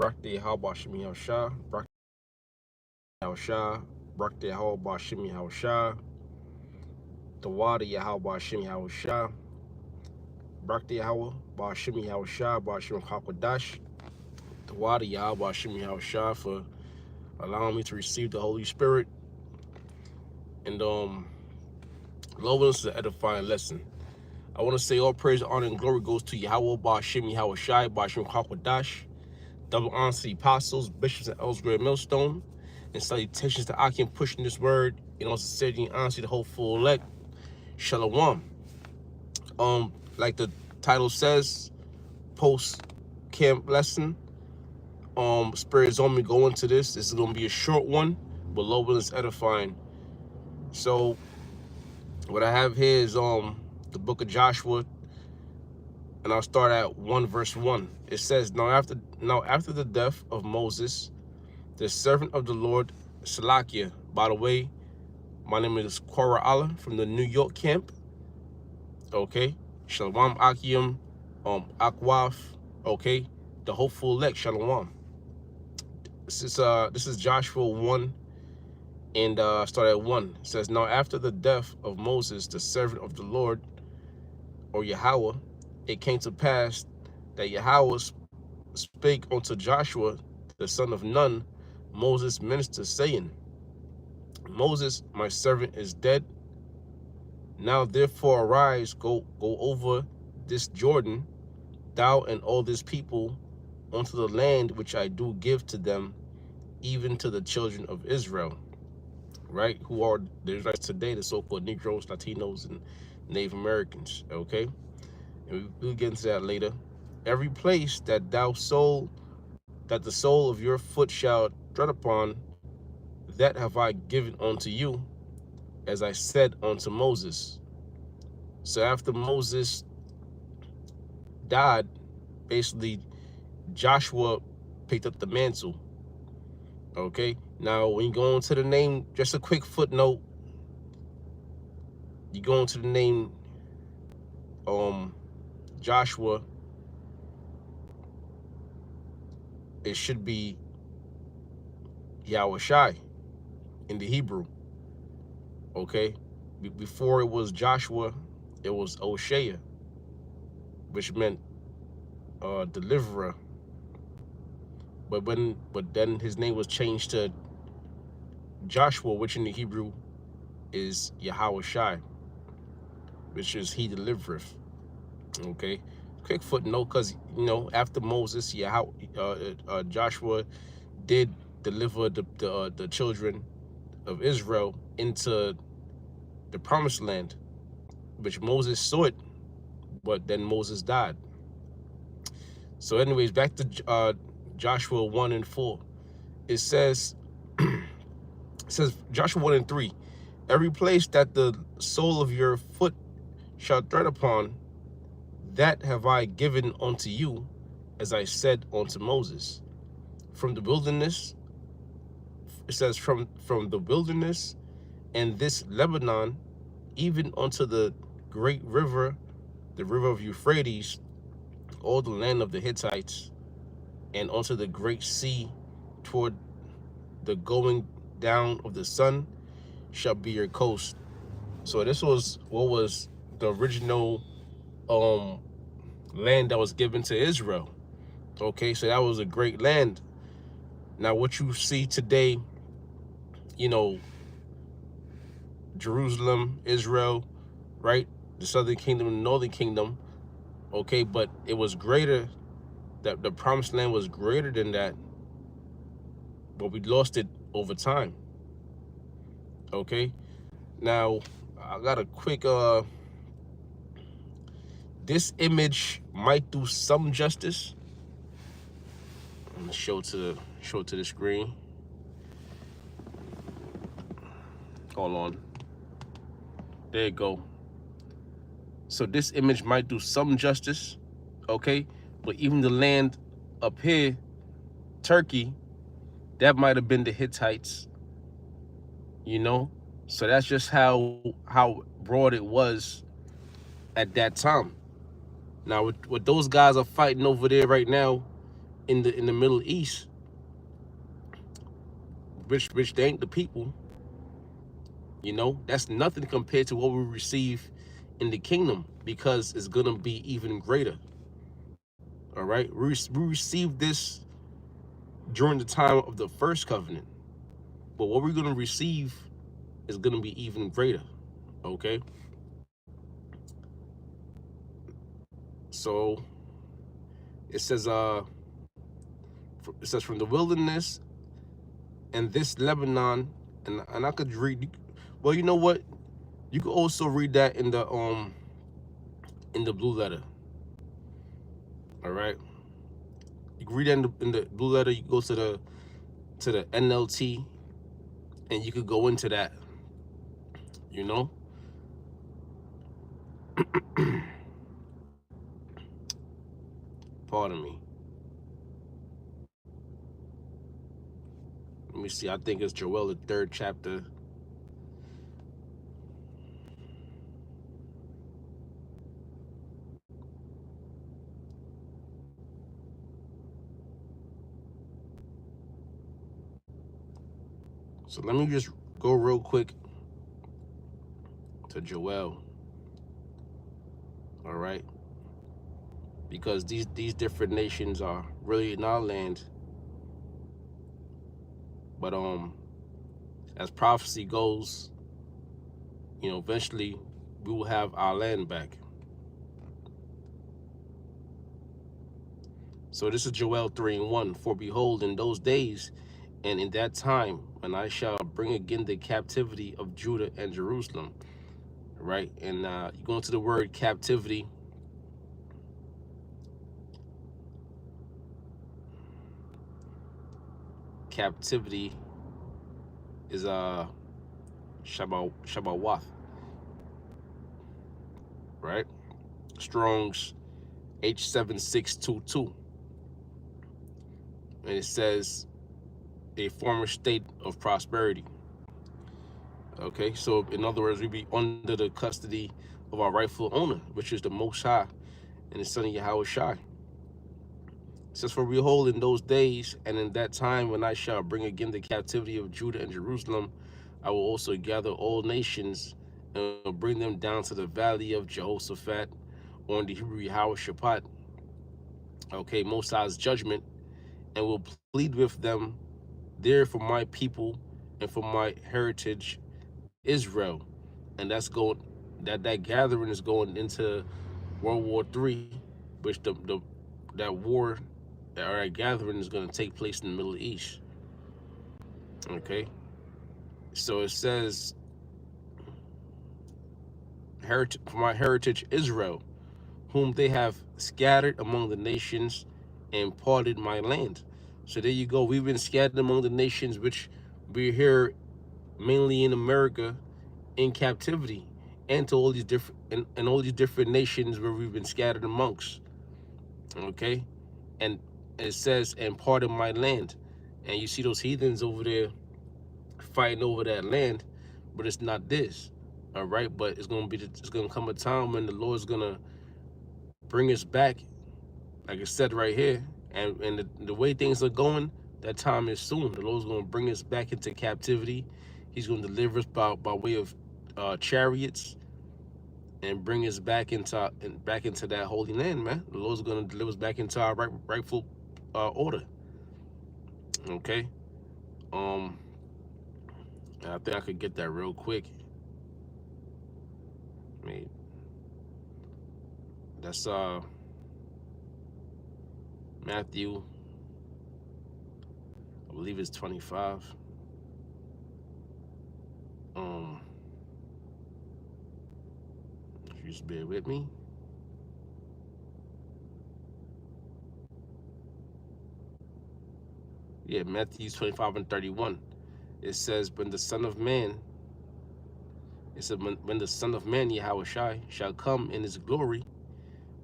Brakte Haba Shimi Hausha, Brakte Hausha, Brakte Haba Shimi Hausha, Tawada Yahaba Shimi Hausha, Brakte Hawa, Bashimi Hausha, Bashim Hakwadash, Tawada Yahaba Shimi Hausha for allowing me to receive the Holy Spirit. And Lord, this is an edifying lesson. I want to say all praise, honor, and glory goes to Yahweh, Bashimi Hawashai, Bashim Hakwadash. Double honor to the apostles, bishops, and elders, great millstone. And salutations to Akim pushing this word. And also sincerity and honesty, the whole full elect. Shalom. Like the title says, post camp lesson. Spirit is on me going to this. This is gonna be a short one, but Lord willing is edifying. So what I have here is the book of Joshua, and I'll start at 1 verse 1. It says, now after the death of Moses, the servant of the Lord, Salakia. By the way, my name is Quara Allah from the New York camp. Okay. Shalom Akim, Akwaf, okay. The hopeful elect, Shalom. This is Joshua 1, and start at 1. It says, now after the death of Moses, the servant of the Lord, or Yahweh, it came to pass that Yahweh spake unto Joshua, the son of Nun, Moses' minister, saying, Moses, my servant, is dead. Now therefore arise, go over this Jordan, thou and all this people, unto the land which I do give to them, even to the children of Israel, right? Who are the Israelites today, the so-called Negroes, Latinos, and Native Americans, okay? And we'll get into that later. Every place that the sole of your foot shall tread upon, that have I given unto you, as I said unto Moses. So after Moses died, basically Joshua picked up the mantle. Okay, now when you go into the name, just a quick footnote, you go into the name Joshua, it should be Yahushai in the Hebrew. Okay, before it was Joshua, it was Oshea, which meant deliverer. But then his name was changed to Joshua, which in the Hebrew is Yahushai, which is he delivereth. Okay, quick footnote, because you know after Moses, Joshua did deliver the children of Israel into the promised land, which Moses saw it, but then Moses died. So anyways, back to Joshua 1 and 4. It says, Joshua 1 and 3, every place that the sole of your foot shall tread upon, that have I given unto you, as I said unto Moses. From the wilderness, it says, from the wilderness and this Lebanon, even unto the great river, the river of Euphrates, all the land of the Hittites, and unto the great sea toward the going down of the sun, shall be your coast. So this was what was the original land that was given to Israel. Okay, so that was a great land. Now what you see today, you know, Jerusalem, Israel, right? The southern kingdom and the northern kingdom, okay, but it was greater, that the promised land was greater than that, but we lost it over time. Okay, now I got a quick this image might do some justice. I'm gonna show to the screen. Hold on, there you go. So this image might do some justice, okay? But even the land up here, Turkey, that might have been the Hittites, you know? So that's just how broad it was at that time. Now, what those guys are fighting over there right now, in the Middle East, which they ain't the people, you know, that's nothing compared to what we receive in the kingdom, because it's gonna be even greater. All right, we received this during the time of the first covenant, but what we're gonna receive is gonna be even greater. Okay, so it says it says from the wilderness and this Lebanon, and I could read. Well, you know what? You could also read that in the blue letter. All right, you can read that in the blue letter. You go to the NLT, and you could go into that. You know, pardon me. Let me see. I think it's Joel the third chapter. So let me just go real quick to Joel. All right, because these different nations are really in our land, but as prophecy goes, you know, eventually we will have our land back. So this is Joel 3:1. For behold, in those days and in that time, when I shall bring again the captivity of Judah and Jerusalem. Right? And you go into the word captivity. Captivity is Shabawath, right? Strong's H7622. And it says a former state of prosperity. Okay, so in other words, we be under the custody of our rightful owner, which is the Most High and the Son of Yahweh Shai. It says, for behold, in those days and in that time when I shall bring again the captivity of Judah and Jerusalem, I will also gather all nations and will bring them down to the valley of Jehoshaphat, on the Hebrew Yahweh Shaphat, okay, Most High's judgment, and will plead with them there for my people and for my heritage Israel. And that gathering is going into World War III, which the that war or that gathering is going to take place in the Middle East. Okay, so it says, for my heritage Israel, whom they have scattered among the nations and parted my land. So there you go. We've been scattered among the nations, which we're here mainly in America in captivity, and to all these different and all these different nations where we've been scattered amongst. Okay, and it says, and part of my land, and you see those heathens over there fighting over that land, but it's not this. All right, but it's gonna come a time when the Lord's gonna bring us back, like I said right here, and the way things are going, that time is soon. The Lord's gonna bring us back into captivity. He's gonna deliver us by way of chariots, and bring us back into that holy land, man. The Lord's gonna deliver us back into our rightful order. Okay. Um, I think I could get that real quick. I mean, that's Matthew, I believe it's 25. Um, just bear with me. Yeah, Matthew 25:31. It says, when the Son of Man, it said, when the Son of Man, Yahweh Shai, shall come in his glory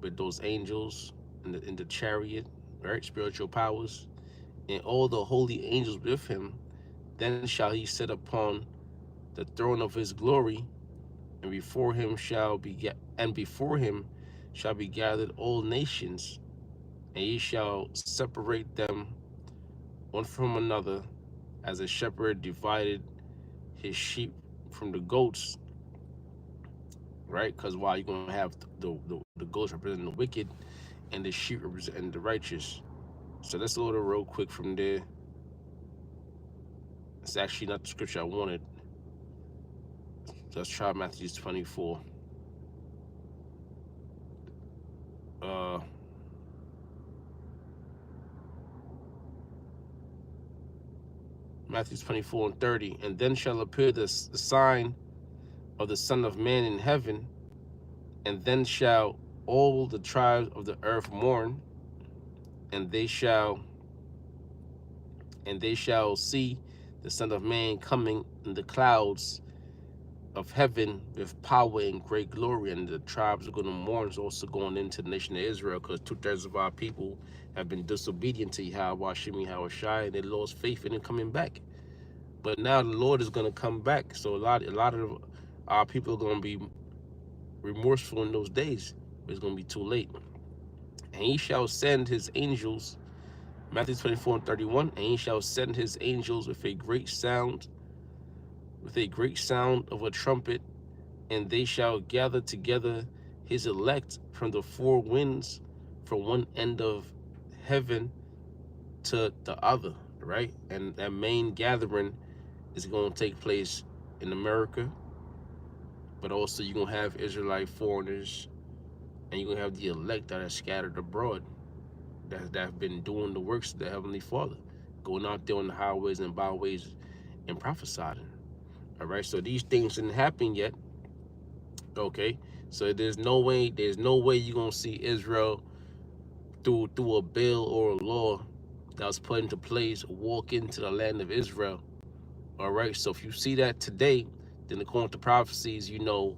with those angels in the chariot, right? Spiritual powers, and all the holy angels with him, then shall he sit upon the throne of his glory, and before him shall be gathered all nations, And ye shall separate them one from another, as a shepherd divided his sheep from the goats, right? Because while you're gonna have the goats representing the wicked, and the sheep representing the righteous. So let's go to real quick from there. It's actually not the scripture I wanted. So let's try Matthew 24. Uh, Matthew 24 and 30. And then shall appear the sign of the Son of Man in heaven, and then shall all the tribes of the earth mourn, and they shall see the Son of Man coming in the clouds of heaven with power and great glory. And the tribes are going to mourn, is also going into the nation of Israel, because 2/3 of our people have been disobedient to Yahweh Shemi Hawashai, and they lost faith in him coming back. But now the Lord is going to come back, so a lot of our people are going to be remorseful in those days. But it's going to be too late. And he shall send his angels, Matthew 24 and 31, and he shall send his angels with a great sound of a trumpet, and they shall gather together his elect from the four winds, from one end of heaven to the other, right? And that main gathering is going to take place in America, but also you're going to have Israelite foreigners, and you're going to have the elect that are scattered abroad, that have been doing the works of the Heavenly Father, going out there on the highways and byways and prophesying. All right, so these things didn't happen yet. Okay, so there's no way you're gonna see Israel through a bill or a law that was put into place walk into the land of Israel. All right, so if you see that today, then according to prophecies, you know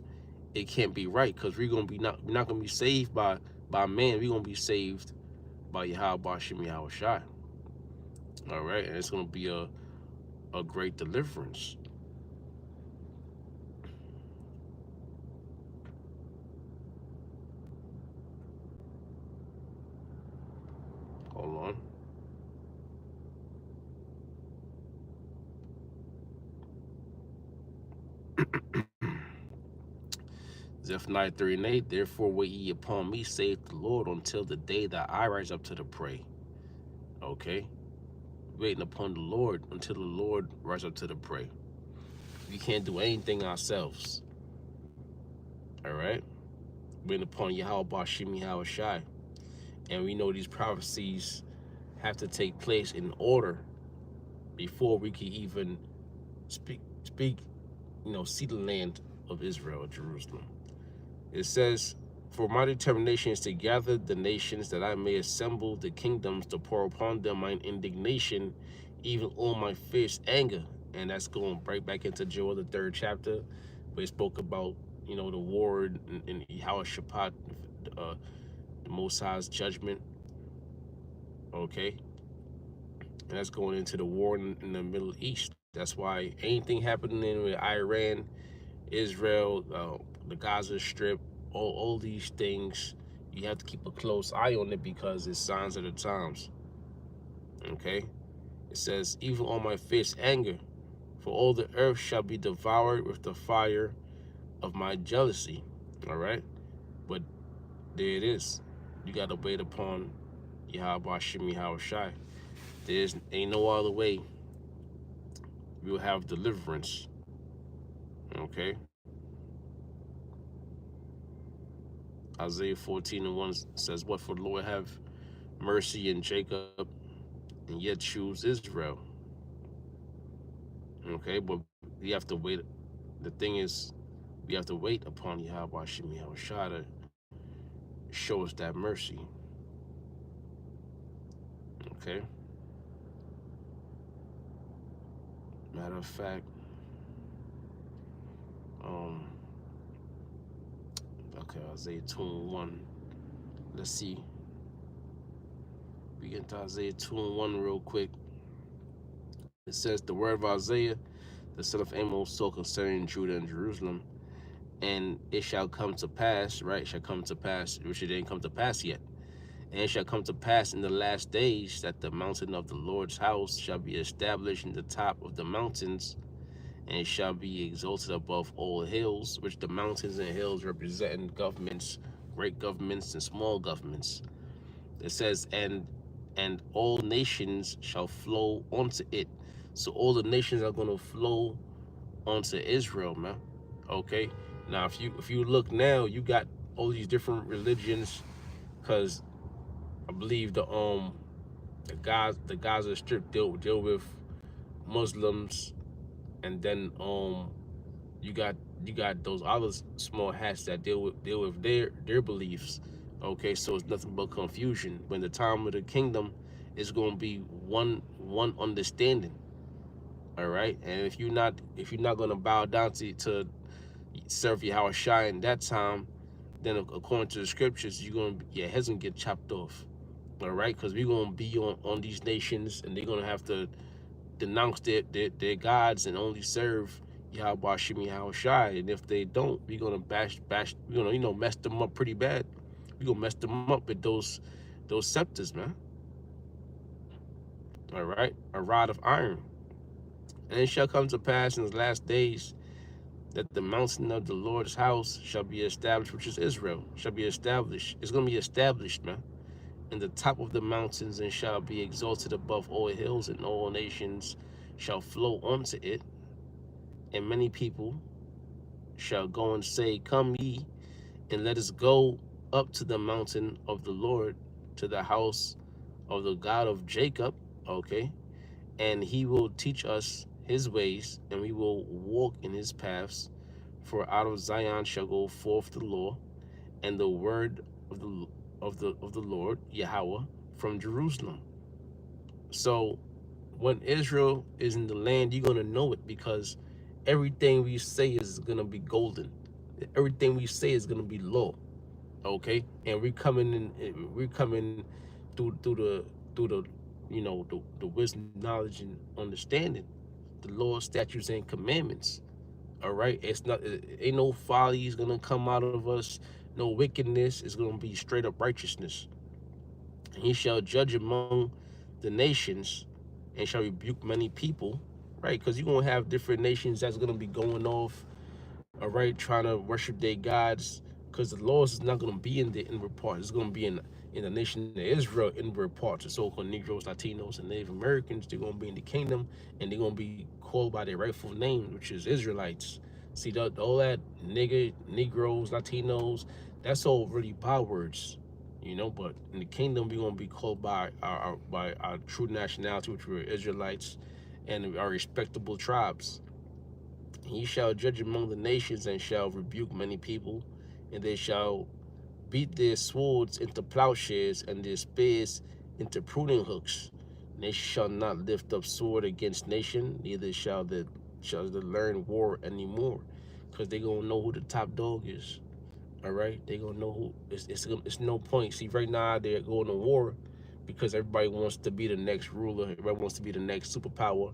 it can't be right, because we're not gonna be saved by man. We're gonna be saved by Yahweh Shem Yahweh Shai. All right, and it's gonna be a great deliverance. Hold on. Zephaniah 3 and 8, therefore wait ye upon me, saith the Lord, until the day that I rise up to the prey. Okay? Waiting upon the Lord until the Lord rise up to the prey. We can't do anything ourselves. All right? Waiting upon Yahweh Bashimi Hawashai. And we know these prophecies have to take place in order before we can even speak, see the land of Israel, Jerusalem. It says, for my determination is to gather the nations, that I may assemble the kingdoms, to pour upon them mine indignation, even all my fierce anger. And that's going right back into Joel, the 3rd chapter, where he spoke about, the war in Yehoshaphat, uh, the Most High's judgment. Okay? And that's going into the war in the Middle East. That's why anything happening with Iran, Israel, the Gaza Strip, all these things, you have to keep a close eye on it, because it's signs of the times. Okay? It says, even on my fierce anger, for all the earth shall be devoured with the fire of my jealousy. All right? But there it is. You got to wait upon Yahweh Shemi Hawashai. There's ain't no other way we will have deliverance. Okay? Isaiah 14 and 1 says, what, for the Lord have mercy in Jacob, and yet choose Israel. Okay, but we have to wait. The thing is, we have to wait upon Yahweh Shemi Hawashai to show us that mercy. Okay. Matter of fact, um, okay, Isaiah 2 and 1. Let's see. We get to Isaiah 2 and 1 real quick. It says, the word of Isaiah, the son of Amos, so concerning Judah and Jerusalem, and it shall come to pass, right? It shall come to pass, which it didn't come to pass yet. And it shall come to pass in the last days that the mountain of the Lord's house shall be established in the top of the mountains, and it shall be exalted above all hills, which the mountains and hills represent governments, great governments and small governments. It says, and all nations shall flow onto it. So all the nations are gonna flow onto Israel, man. Okay. Now if you look now, you got all these different religions, because I believe the Gaza Strip deal with Muslims, and then you got you got those other small hats that deal with their beliefs. Okay, so it's nothing but confusion. When the time of the kingdom is going to be one understanding. All right, and if you're not going to bow down to serve Yahweh Shai in that time, then according to the scriptures, your head's gonna get chopped off. All right, because we're gonna be on these nations, and they're gonna have to denounce their gods and only serve Yahweh Shimi Yahweh Shai. And if they don't, we're gonna bash mess them up pretty bad. We're gonna mess them up with those scepters, man. All right, a rod of iron. And it shall come to pass in the last days that the mountain of the Lord's house shall be established, which is Israel, shall be established. It's gonna be established, man, in the top of the mountains, and shall be exalted above all hills, and all nations shall flow unto it. And many people shall go and say, come ye, and let us go up to the mountain of the Lord, to the house of the God of Jacob. Okay. And he will teach us his ways, and we will walk in his paths. For out of Zion shall go forth the law and the word of the Lord Yahweh from Jerusalem. So when Israel is in the land, you're gonna know it, because everything we say is gonna be golden. Everything we say is gonna be law. Okay, and we're coming through the the wisdom, knowledge, and understanding, the law, statutes, and commandments. All right, it's not, ain't no folly is gonna come out of us, no wickedness. Is gonna be straight up righteousness. And he shall judge among the nations, and shall rebuke many people. Right, because you're gonna have different nations that's gonna be going off, all right, trying to worship their gods, because the laws is not going to be in the inward part. It's going to be in the nation of Israel inward parts. The so-called Negroes, Latinos, and Native Americans, they're going to be in the kingdom, and they're going to be called by their rightful name, which is Israelites. See, all that nigga, Negroes, Latinos, that's all really bywords, but in the kingdom, we're going to be called by our true nationality, which were Israelites, and our respectable tribes. He shall judge among the nations, and shall rebuke many people, and they shall beat their swords into plowshares, and their spears into pruning hooks. And they shall not lift up sword against nation, neither shall they learn war anymore, because they gonna know who the top dog is. All right, they gonna know who. It's no point. See, right now they're going to war because everybody wants to be the next ruler. Everybody wants to be the next superpower,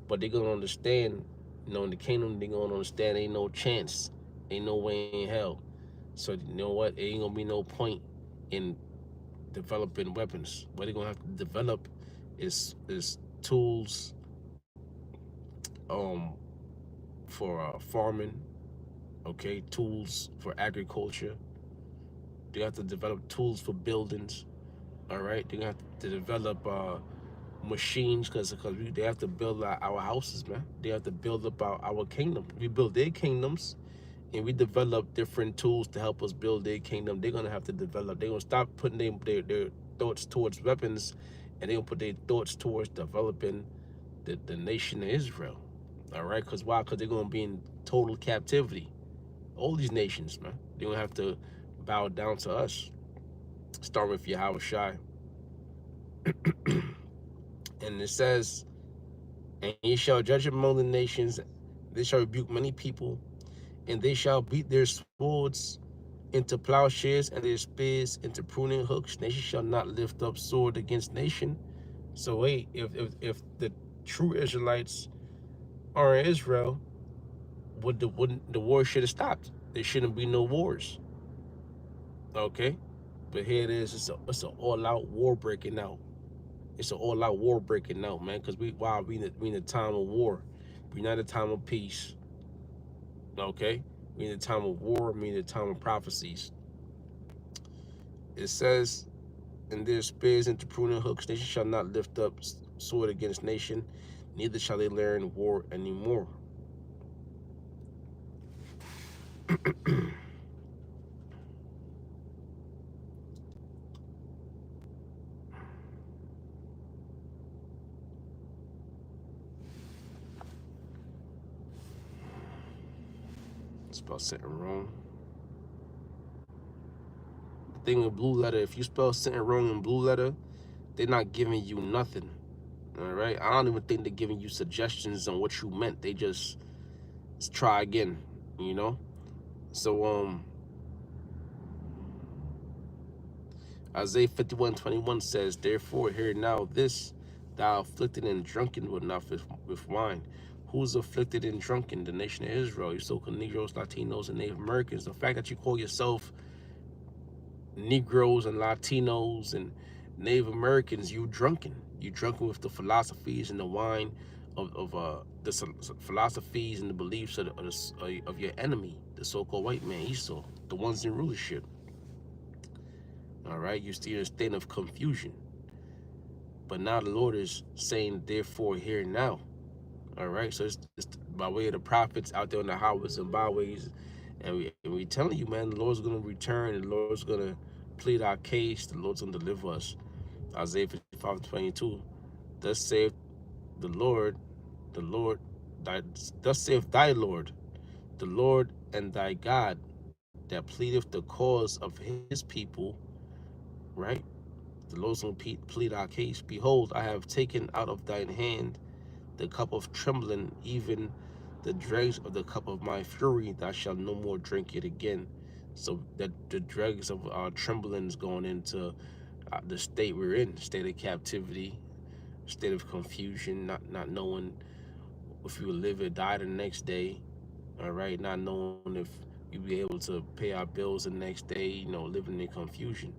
but they're gonna understand, in the kingdom, they're gonna understand ain't no chance, ain't no way in hell. So you know what? It ain't gonna be no point in developing weapons. What they're gonna have to develop is tools um for farming, okay, tools for agriculture. They have to develop tools for buildings. All right, they're gonna have to develop machines, because they have to build our houses, man. They have to build up our kingdom. We build their kingdoms, and we develop different tools to help us build their kingdom. They're gonna have to develop. They're gonna stop putting their thoughts towards weapons, and they're gonna put their thoughts towards developing the nation of Israel. All right, because why? Because they're gonna be in total captivity. All these nations, man, they're gonna have to bow down to us. Start with Yahweh Shai. And it says, and ye shall judge among the nations, they shall rebuke many people, and they shall beat their swords into plowshares, and their spears into pruning hooks. Nation shall not lift up sword against nation. So wait, if the true Israelites are in Israel, wouldn't the war should have stopped. There shouldn't be no wars. Okay? But here it is. It's an all-out war breaking out. It's an all-out war breaking out, man. Because we in a time of war. We're not a time of peace. Okay, we in a time of war. We in a time of prophecies. It says, "And their spears into pruning hooks. Nation shall not lift up sword against nation, neither shall they learn war anymore." It's about sitting wrong. The thing with blue letter, if you spell sitting wrong in blue letter, they're not giving you nothing. All right, I don't even think they're giving you suggestions on what you meant. They just try again, you know. So Isaiah 51:21 says, "Therefore hear now this, thou afflicted and drunken with not with wine." Who's afflicted and drunken? The nation of Israel. You so-called Negroes, Latinos, and Native Americans. The fact that you call yourself Negroes and Latinos and Native Americans, you drunken. You drunken with the philosophies and the wine the philosophies and the beliefs of your enemy, the so-called white man, Esau, the ones in rulership. All right, you're still in a state of confusion. But now the Lord is saying, "Therefore, hear now." All right, so it's by way of the prophets out there on the highways and byways, and we telling you, man, the Lord's gonna return, and the Lord's gonna plead our case, the Lord's gonna deliver us. Isaiah 55:22. Thus saith the Lord, thus saith thy Lord, the Lord and thy God, that pleadeth the cause of his people, right? The Lord's gonna plead our case. Behold, I have taken out of thine hand the cup of trembling, even the dregs of the cup of my fury. Thou shalt no more drink it again. So that the dregs of our trembling is going into the state we're in, state of captivity, state of confusion, not knowing if you will live or die the next day. All right, not knowing if you'll be able to pay our bills the next day. Living in confusion,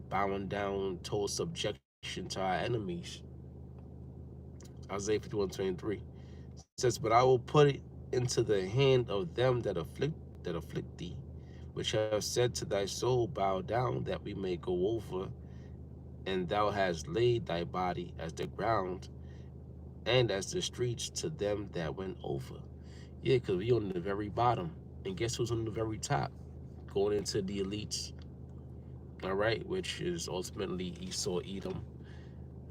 bowing down, total subjection to our enemies. Isaiah 51:23 says, "But I will put it into the hand of them that afflict thee, which have said to thy soul, Bow down, that we may go over. And thou hast laid thy body as the ground, and as the streets to them that went over." Yeah, because we on the very bottom. And guess who's on the very top? Going into the elites, all right, which is ultimately Esau Edom,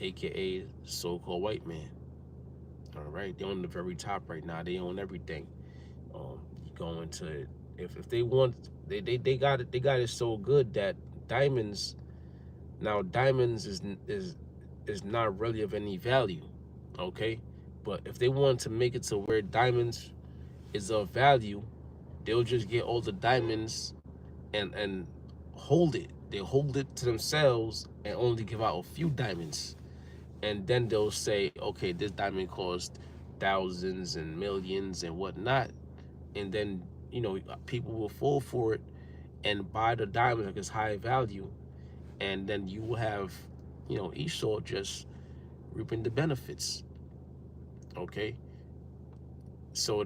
aka so-called white man. All right, they're on the very top right now. They own everything. You go into if they want, they got it. They got it so good that diamonds diamonds is not really of any value. Okay, but if they want to make it to where diamonds is of value, they'll just get all the diamonds and hold it. They hold it to themselves and only give out a few diamonds, and then they'll say, okay, this diamond cost thousands and millions and whatnot, and then people will fall for it and buy the diamond like it's high value, and then you will have Esau just reaping the benefits. Okay, so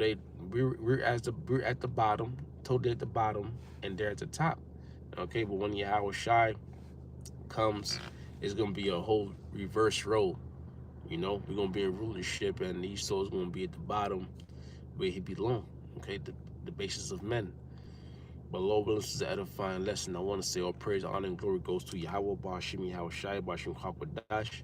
we're at the bottom, totally at the bottom, and they're at the top. Okay, but when Yahweh Shai comes, it's gonna be a whole reverse role. We're gonna be in rulership, and Esau's gonna be at the bottom where he belongs. Okay, the basis of men. But Lord willing, this is an edifying lesson. I want to say all praise, honor, and glory goes to Yahweh, Bashim, Yahweh Shai, Bashim Hakwadash,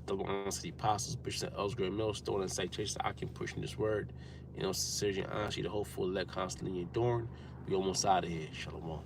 double honor to the apostles, bishops, elders, great millstone, and citation. I can push in this word. Sincerity and honesty, the hopeful elect constantly enduring. We almost out of here. Shalom.